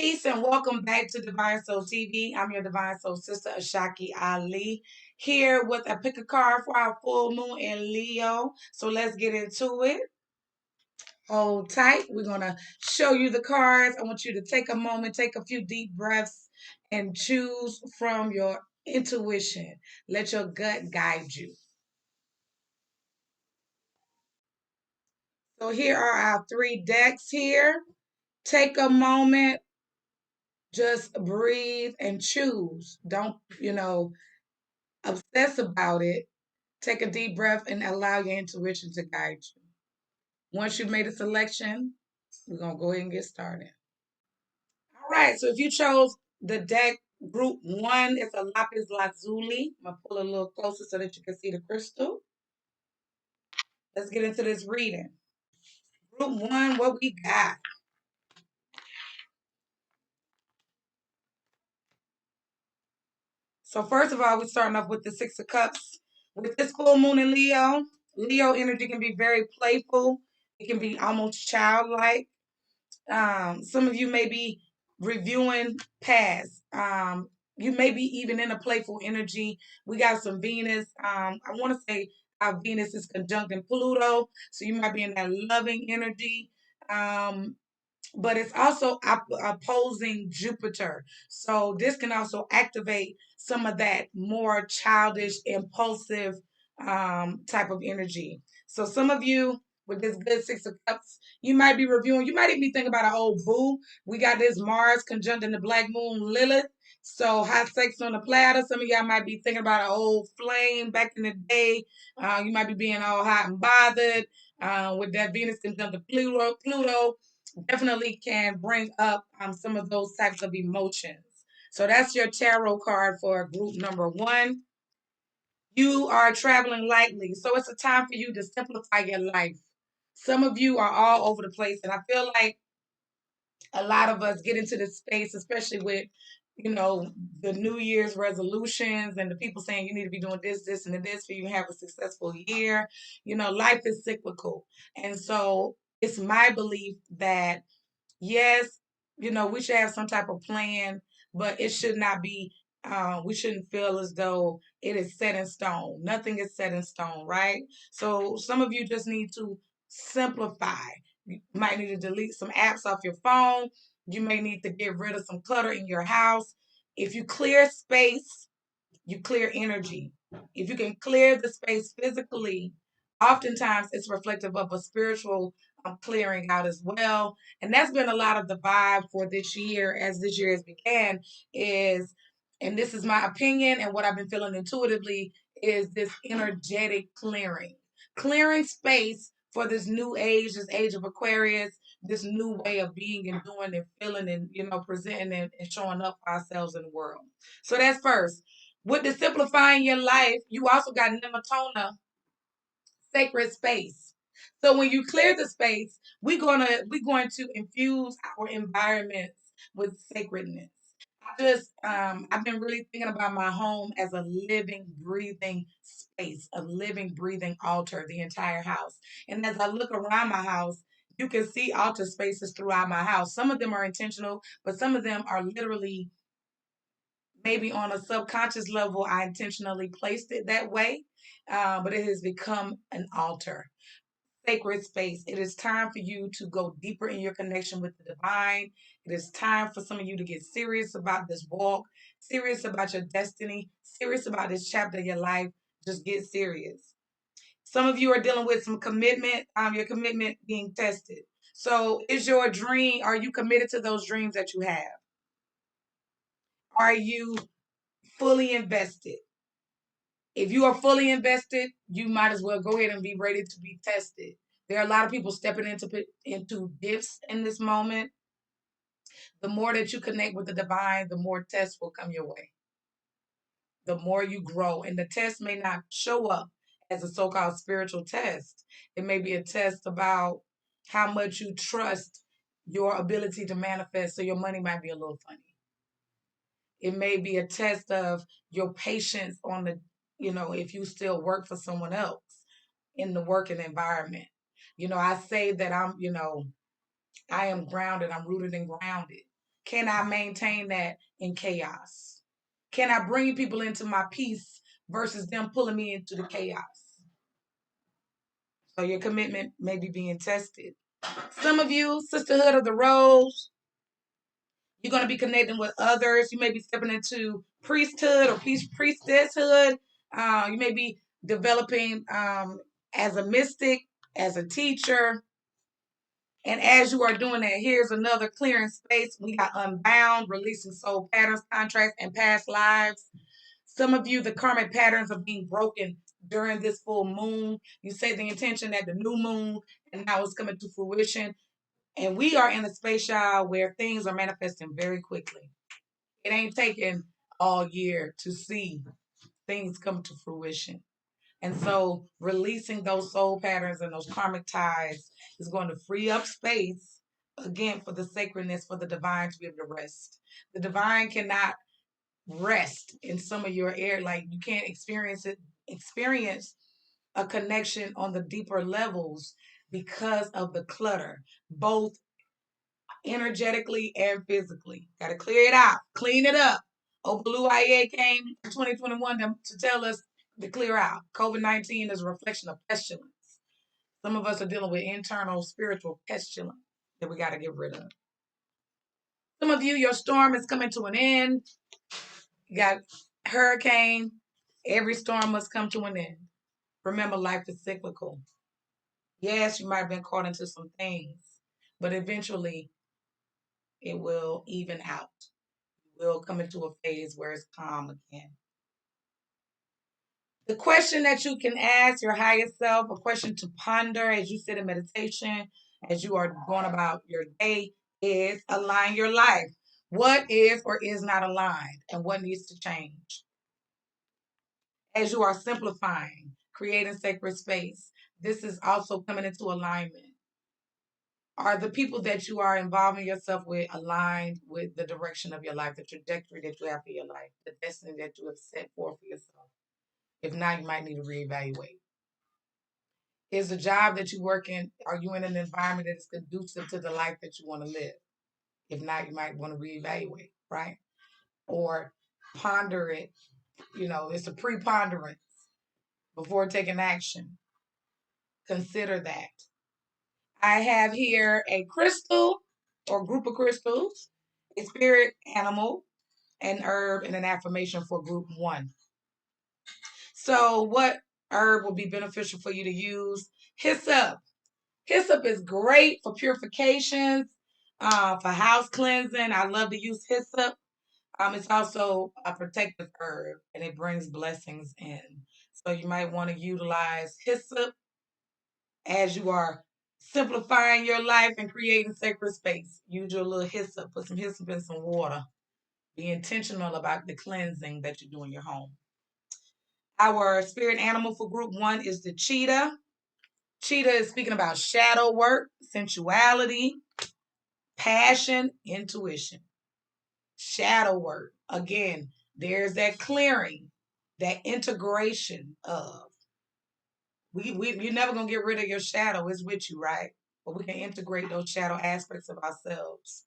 Peace and welcome back to Divine Soul TV. I'm your Divine Soul sister, Ashaki Ali, here with a pick a card for our full moon in Leo. So let's get into it. Hold tight. We're going to show you the cards. I want you to take a moment, take a few deep breaths, and choose from your intuition. Let your gut guide you. So here are our three decks here. Take a moment, just breathe and choose. Don't, obsess about it. Take a deep breath and allow your intuition to guide you. Once you've made a selection, we're going to go ahead and get started. All right, so if you chose the deck group one, it's a lapis lazuli. I'm going to pull a little closer so that you can see the crystal. Let's get into this reading. Group one, what we got? So first of all, we're starting off with the Six of Cups. With this full moon in Leo, Leo energy can be very playful. It can be almost childlike. Some of you may be reviewing past. You may be even in a playful energy. We got some Venus. I want to say our Venus is conjuncting Pluto, so you might be in that loving energy. But it's also opposing Jupiter. So this can also activate some of that more childish, impulsive type of energy. So some of you with this good Six of Cups, you might be reviewing, you might even be thinking about an old boo. We got this Mars conjunct the Black Moon Lilith. So hot sex on the platter. Some of y'all might be thinking about an old flame back in the day. You might be being all hot and bothered with that Venus conjunct Pluto definitely can bring up some of those types of emotions. So that's your tarot card for group number one. You are traveling lightly, so it's a time for you to simplify your life. Some of you are all over the place, and I feel like a lot of us get into this space, especially with the New Year's resolutions and the people saying you need to be doing this, this, and this for you to have a successful year. Life is cyclical, and so it's my belief that yes, we should have some type of plan, but it should not be, we shouldn't feel as though it is set in stone. Nothing is set in stone, right? So some of you just need to simplify. You might need to delete some apps off your phone. You may need to get rid of some clutter in your house. If you clear space, you clear energy. If you can clear the space physically, oftentimes it's reflective of a spiritual clearing out as well. And that's been a lot of the vibe for this year as this year has began is, and this is my opinion and what I've been feeling intuitively, is this energetic clearing. Clearing space for this new age, this age of Aquarius, this new way of being and doing and feeling and, presenting and showing up for ourselves in the world. So that's first. With the simplifying your life, you also got Nematona, sacred space. So when you clear the space, we're going to infuse our environments with sacredness. I've been really thinking about my home as a living, breathing space, a living, breathing altar, the entire house. And as I look around my house, you can see altar spaces throughout my house. Some of them are intentional, but some of them are literally maybe on a subconscious level, I intentionally placed it that way, but it has become an altar, sacred space. It is time for you to go deeper in your connection with the divine. It is time for some of you to get serious about this walk, serious about your destiny, serious about this chapter of your life. Just get serious. Some of you are dealing with some commitment, your commitment being tested. So, is your dream, are you committed to those dreams that you have? Are you fully invested? If you are fully invested, you might as well go ahead and be ready to be tested. There are a lot of people stepping into gifts in this moment. The more that you connect with the divine, the more tests will come your way. The more you grow, and the test may not show up as a so-called spiritual test. It may be a test about how much you trust your ability to manifest. So your money might be a little funny. It may be a test of your patience on if you still work for someone else in the working environment. I say that I am grounded, I'm rooted and grounded. Can I maintain that in chaos? Can I bring people into my peace versus them pulling me into the chaos? So your commitment may be being tested. Some of you, Sisterhood of the Rose, you're going to be connecting with others. You may be stepping into priesthood or priestesshood. You may be developing as a mystic, as a teacher. And as you are doing that, here's another clearing space. We got unbound, releasing soul patterns, contracts, and past lives. Some of you, the karmic patterns are being broken during this full moon. You say the intention at the new moon, and now it's coming to fruition. And we are in a space, y'all, where things are manifesting very quickly. It ain't taking all year to see things come to fruition. And so releasing those soul patterns and those karmic ties is going to free up space again for the sacredness, for the divine to be able to rest. The divine cannot rest in some of your air, like you can't experience a connection on the deeper levels because of the clutter, both energetically and physically. Got to clear it out, clean it up. Oh, Blue IA came in 2021 to tell us to clear out. COVID-19 is a reflection of pestilence. Some of us are dealing with internal spiritual pestilence that we got to get rid of. Some of you, your storm is coming to an end. You got hurricane. Every storm must come to an end. Remember, life is cyclical. Yes, you might have been caught into some things, but eventually it will even out. Will come into a phase where it's calm again. The question that you can ask your higher self, a question to ponder as you sit in meditation, as you are going about your day, is align your life. What is or is not aligned, and what needs to change? As you are simplifying, creating sacred space, this is also coming into alignment. Are the people that you are involving yourself with aligned with the direction of your life, the trajectory that you have for your life, the destiny that you have set forth for yourself? If not, you might need to reevaluate. Is the job that you work in, are you in an environment that is conducive to the life that you want to live? If not, you might want to reevaluate, right? Or ponder it. It's a preponderance before taking action. Consider that. I have here a crystal or group of crystals, a spirit animal, an herb, and an affirmation for group one. So what herb will be beneficial for you to use? Hyssop. Hyssop is great for purifications, for house cleansing. I love to use hyssop. It's also a protective herb, and it brings blessings in. So you might want to utilize hyssop as you are simplifying your life and creating sacred space. Use your little hyssop. Put some hyssop in some water. Be intentional about the cleansing that you do in your home. Our spirit animal for group one is the cheetah. Cheetah is speaking about shadow work, sensuality, passion, intuition. Shadow work. Again, there's that clearing, that integration of. You're never gonna get rid of your shadow. It's with you, right? But we can integrate those shadow aspects of ourselves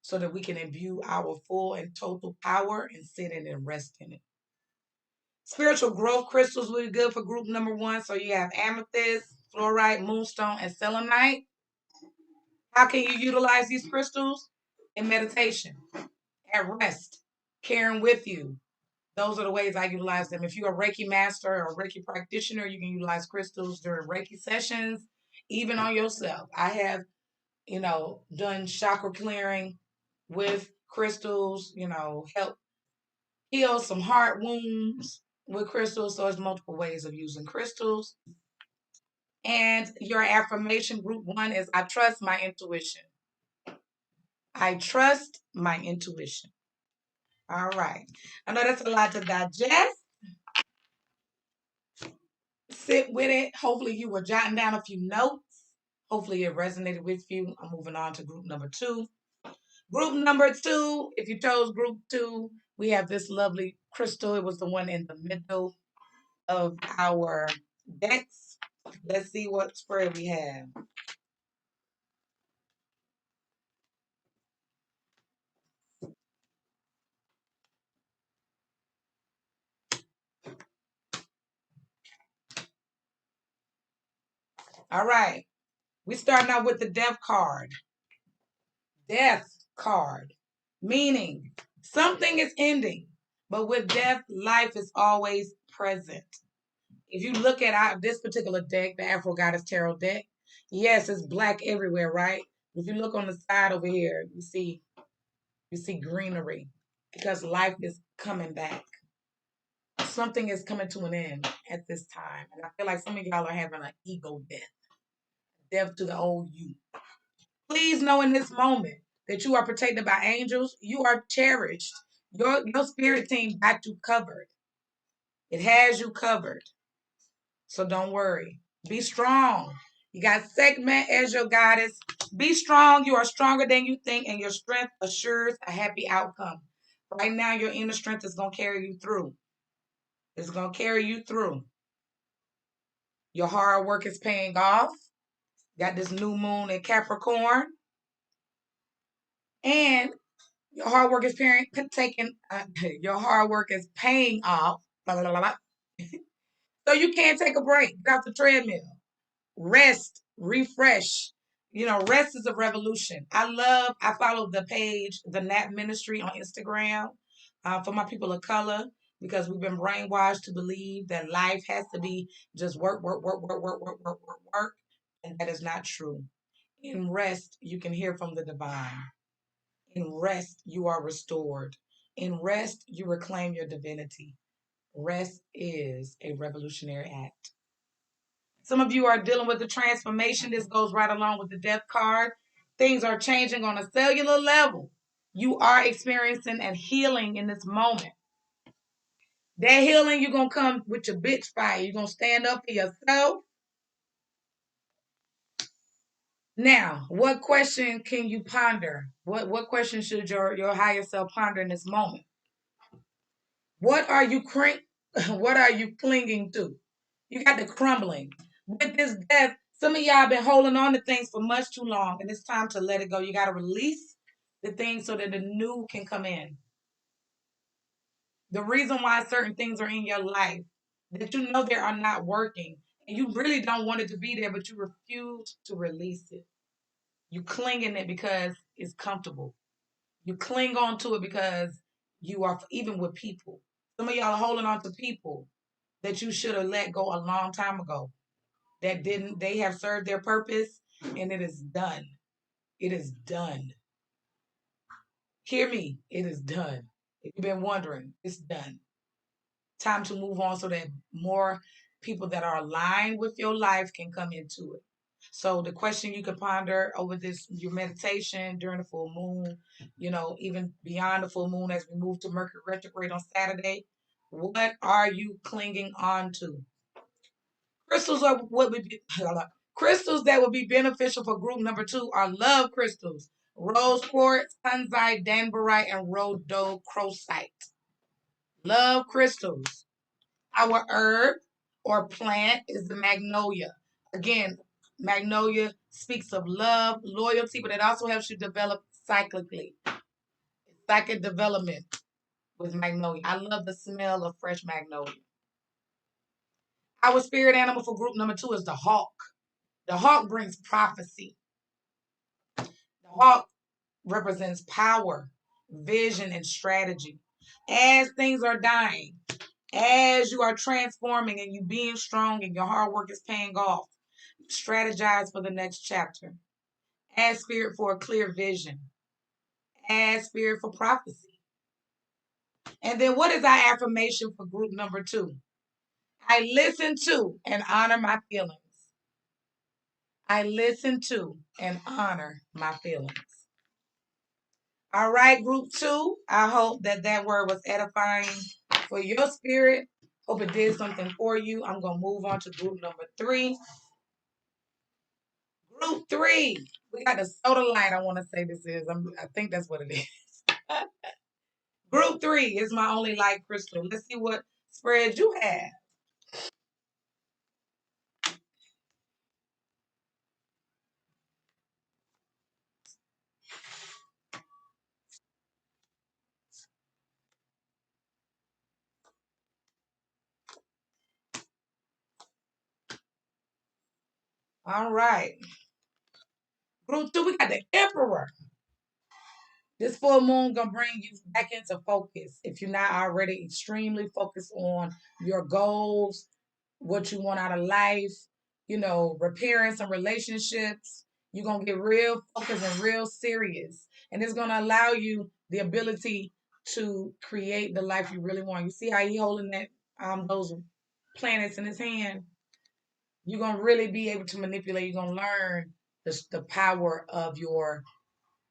so that we can imbue our full and total power and sit in and rest in it. Spiritual growth crystals will be good for group number one. So you have amethyst, fluorite, moonstone, and selenite. How can you utilize these crystals? In meditation, at rest, carrying with you. Those are the ways I utilize them. If you're a Reiki master or a Reiki practitioner, you can utilize crystals during Reiki sessions, even on yourself. I have, done chakra clearing with crystals, help heal some heart wounds with crystals. So there's multiple ways of using crystals. And your affirmation group one is I trust my intuition. I trust my intuition. All right. I know that's a lot to digest. Sit with it. Hopefully you were jotting down a few notes. Hopefully it resonated with you. I'm moving on to group number two. Group number two, if you chose group two, we have this lovely crystal. It was the one in the middle of our decks. Let's see what spread we have. All right. We starting out with the death card. Death card. Meaning something is ending. But with death, life is always present. If you look at this particular deck, the Afro Goddess Tarot deck, yes, it's black everywhere, right? If you look on the side over here, you see greenery because life is coming back. Something is coming to an end at this time. And I feel like some of y'all are having an ego death to the old you. Please know in this moment that you are protected by angels. You are cherished. Your spirit team got you covered. It has you covered. So don't worry. Be strong. You got Sekhmet as your goddess. Be strong. You are stronger than you think, and your strength assures a happy outcome. Right now, your inner strength is going to carry you through. It's going to carry you through. Your hard work is paying off. Got this new moon in Capricorn. And your hard work is your hard work is paying off. Blah, blah, blah, blah. So you can't take a break. Get off the treadmill. Rest, refresh. Rest is a revolution. I follow the page, the Nat Ministry on Instagram for my people of color because we've been brainwashed to believe that life has to be just work, work, work, work, work, work, work, work, work. And that is not true. In rest, you can hear from the divine. In rest, you are restored. In rest, you reclaim your divinity. Rest is a revolutionary act. Some of you are dealing with the transformation. This goes right along with the death card. Things are changing on a cellular level. You are experiencing and healing in this moment. That healing, you're going to come with your bitch fight. You're going to stand up for yourself. Now, what question can you ponder? What question should your higher self ponder in this moment? What are you what are you clinging to? You got the crumbling. With this death, some of y'all been holding on to things for much too long, and it's time to let it go. You got to release the things so that the new can come in. The reason why certain things are in your life that you know they are not working, and you really don't want it to be there, but you refuse to release it. You cling in it because it's comfortable. You cling on to it because you are even with people. Some of y'all are holding on to people that you should have let go a long time ago. They have served their purpose and it is done. It is done. Hear me, it is done. If you've been wondering, it's done. Time to move on so that more people that are aligned with your life can come into it. So the question you can ponder over your meditation during the full moon, even beyond the full moon as we move to Mercury retrograde on Saturday, what are you clinging on to? Crystals are crystals that would be beneficial for group number 2 are love crystals, rose quartz, kunzite, danburite, and rhodochrosite. Love crystals. Our herb or plant is the magnolia. Again, magnolia speaks of love, loyalty, but it also helps you develop cyclically. Psychic development with magnolia. I love the smell of fresh magnolia. Our spirit animal for group number 2 is the hawk. The hawk brings prophecy. The hawk represents power, vision, and strategy. As things are dying, as you are transforming and you being strong and your hard work is paying off, strategize for the next chapter. Ask spirit for a clear vision. Ask spirit for prophecy. And then what is our affirmation for group number 2? I listen to and honor my feelings. I listen to and honor my feelings. All right, group 2. I hope that word was edifying for your spirit. Hope it did something for you. I'm going to move on to group number 3. Group 3. We got the soda light, I want to say this is. I think that's what it is. Group 3 is my only light crystal. Let's see what spread you have. All right. Group 2, we got the Emperor. This full moon gonna bring you back into focus. If you're not already extremely focused on your goals, what you want out of life, repairing some relationships, you're gonna get real focused and real serious. And it's gonna allow you the ability to create the life you really want. You see how he holding that those planets in his hand? You're gonna really be able to manipulate, you're gonna learn the power of your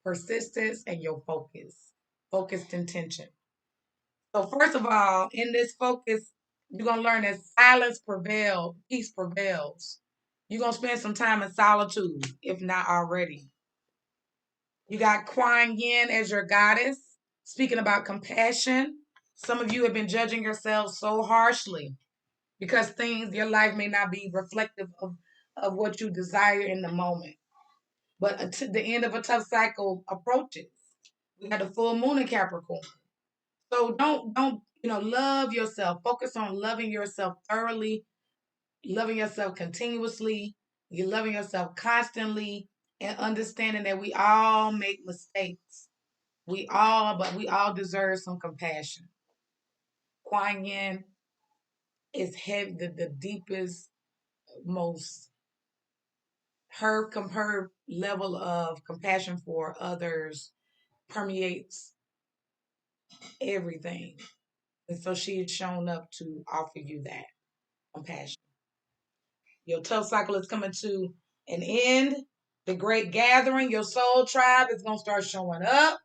persistence and your focused intention. So first of all, in this focus, you're gonna learn that peace prevails. You're gonna spend some time in solitude, if not already. You got Kuan Yin as your goddess, speaking about compassion. Some of you have been judging yourselves so harshly because your life may not be reflective of what you desire in the moment. But until the end of a tough cycle approaches, we got the full moon in Capricorn. So don't love yourself. Focus on loving yourself thoroughly, loving yourself continuously, you're loving yourself constantly, and understanding that we all make mistakes. But we all deserve some compassion. Kuan Yin is heavy, the deepest, most her level of compassion for others permeates everything. And so she had shown up to offer you that compassion. Your tough cycle is coming to an end. The great gathering, your soul tribe is going to start showing up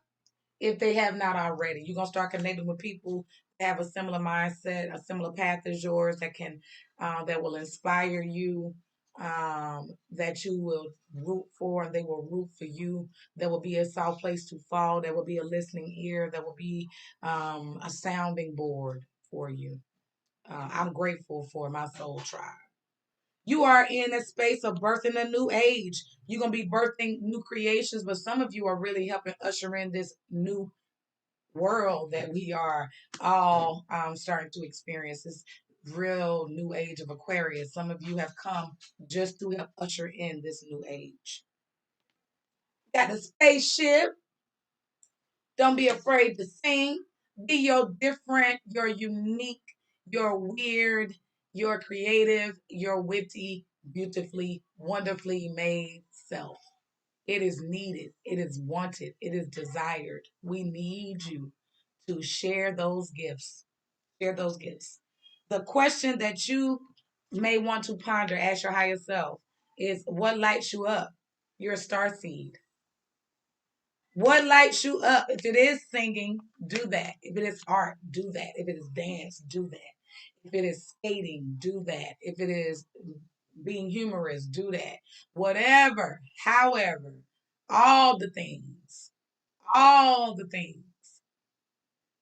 if they have not already. You're going to start connecting with people that have a similar mindset, a similar path as yours that will inspire you, that you will root for, and they will root for you. There will be a soft place to fall. There will be a listening ear. There will be a sounding board for you. I'm grateful for my soul tribe. You are in a space of birthing a new age. You're going to be birthing new creations, but some of you are really helping usher in this new world that we are all starting to experience. This real new age of Aquarius. Some of you have come just to help usher in this new age. Got a spaceship. Don't be afraid to sing. Be your different, your unique, your weird, your creative, your witty, beautifully, wonderfully made self. It is needed. It is wanted. It is desired. We need you to share those gifts. Share those gifts. The question that you may want to ponder, ask your higher self, is what lights you up? You're a star seed. What lights you up? If it is singing, do that. If it is art, do that. If it is dance, do that. If it is skating, do that. If it is being humorous, do that. Whatever, however, all the things, all the things,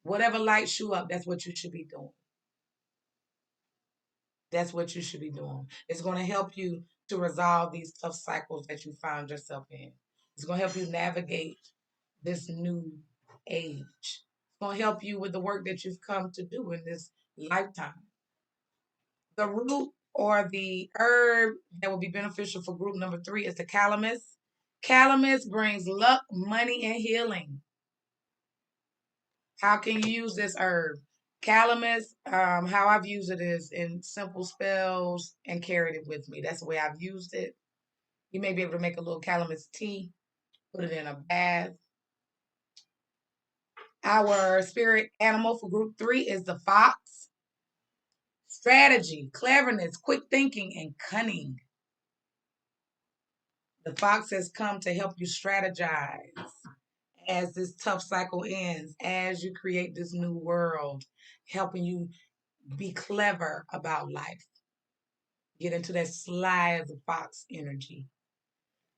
whatever lights you up, that's what you should be doing. That's what you should be doing. It's going to help you to resolve these tough cycles that you found yourself in. It's going to help you navigate this new age. It's going to help you with the work that you've come to do in this lifetime. The root or the herb that will be beneficial for group number 3 is the calamus. Calamus brings luck, money, and healing. How can you use this herb? Calamus, how I've used it is in simple spells and carried it with me. That's the way I've used it. You may be able to make a little calamus tea, put it in a bath. Our spirit animal for group 3 is the fox. Strategy, cleverness, quick thinking, and cunning. The fox has come to help you strategize as this tough cycle ends, as you create this new world, helping you be clever about life. Get into that sly as a fox energy.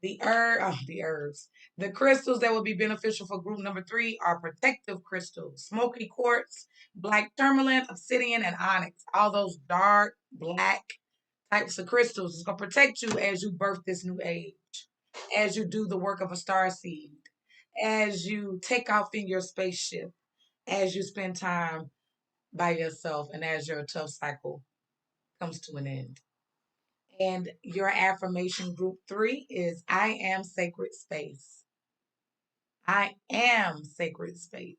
The herbs. The crystals that will be beneficial for group number 3 are protective crystals, smoky quartz, black tourmaline, obsidian, and onyx. All those dark, black types of crystals is going to protect you as you birth this new age, as you do the work of a star seed, as you take off in your spaceship, as you spend time by yourself, and as your tough cycle comes to an end. And your affirmation group 3 is I am sacred space. I am sacred space.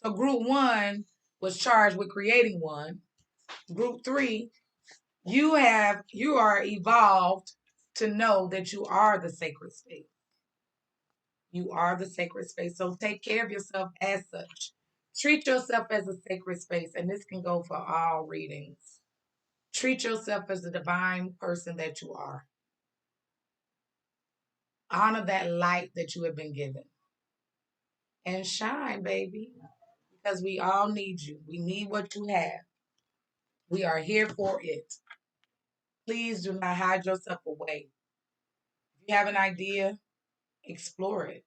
So group 1 was charged with creating one. Group 3, you are evolved to know that you are the sacred space. You are the sacred space. So take care of yourself as such. Treat yourself as a sacred space, and this can go for all readings. Treat yourself as the divine person that you are. Honor that light that you have been given. And shine, baby, because we all need you. We need what you have. We are here for it. Please do not hide yourself away. If you have an idea, explore it.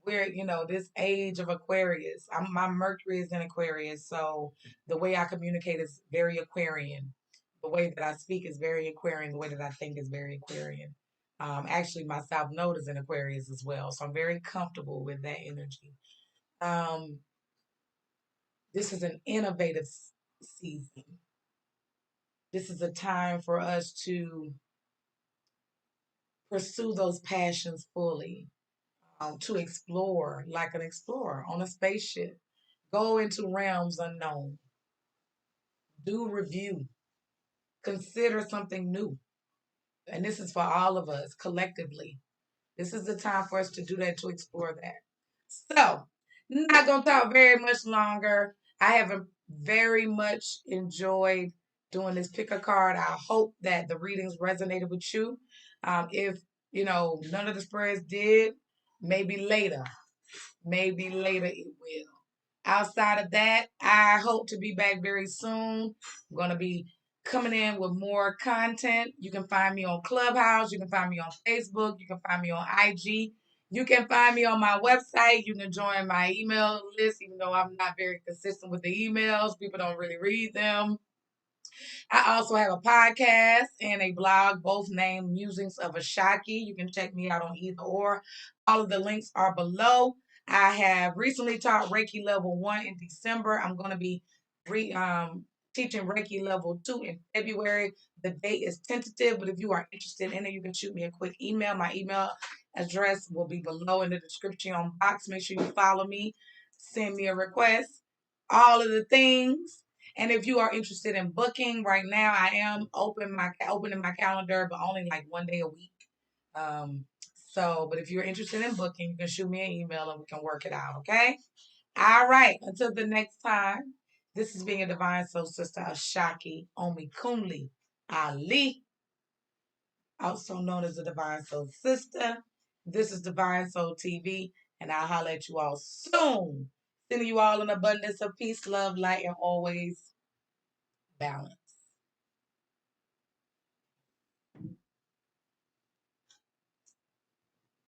We're, this age of Aquarius. My Mercury is in Aquarius, so the way I communicate is very Aquarian. The way that I speak is very Aquarian. The way that I think is very Aquarian. Actually, my South Node is in Aquarius as well, so I'm very comfortable with that energy. Um, this is an innovative season. This is a time for us to pursue those passions fully, to explore like an explorer on a spaceship, go into realms unknown, do review, consider something new. And this is for all of us collectively. This is the time for us to do that, to explore that. So, not going to talk very much longer. I have very much enjoyed doing this pick a card. I hope that the readings resonated with you. If, none of the spreads did, maybe later. Maybe later it will. Outside of that, I hope to be back very soon. I'm going to be coming in with more content. You can find me on Clubhouse. You can find me on Facebook. You can find me on IG. You can find me on my website. You can join my email list, even though I'm not very consistent with the emails. People don't really read them. I also have a podcast and a blog, both named Musings of Ashaki. You can check me out on either or. All of the links are below. I have recently taught Reiki Level 1 in December. I'm going to be teaching Reiki Level 2 in February. The date is tentative, but if you are interested in it, you can shoot me a quick email. My email address will be below in the description box. Make sure you follow me. Send me a request. All of the things. And if you are interested in booking right now, I am opening my calendar, but only like one day a week. But if you're interested in booking, you can shoot me an email and we can work it out. Okay. All right. Until the next time, this is being a Divine Soul Sister Ashaki Omi Kunli Ali, also known as the Divine Soul Sister. This is Divine Soul TV, and I'll holler at you all soon. Sending you all an abundance of peace, love, light, and always balance.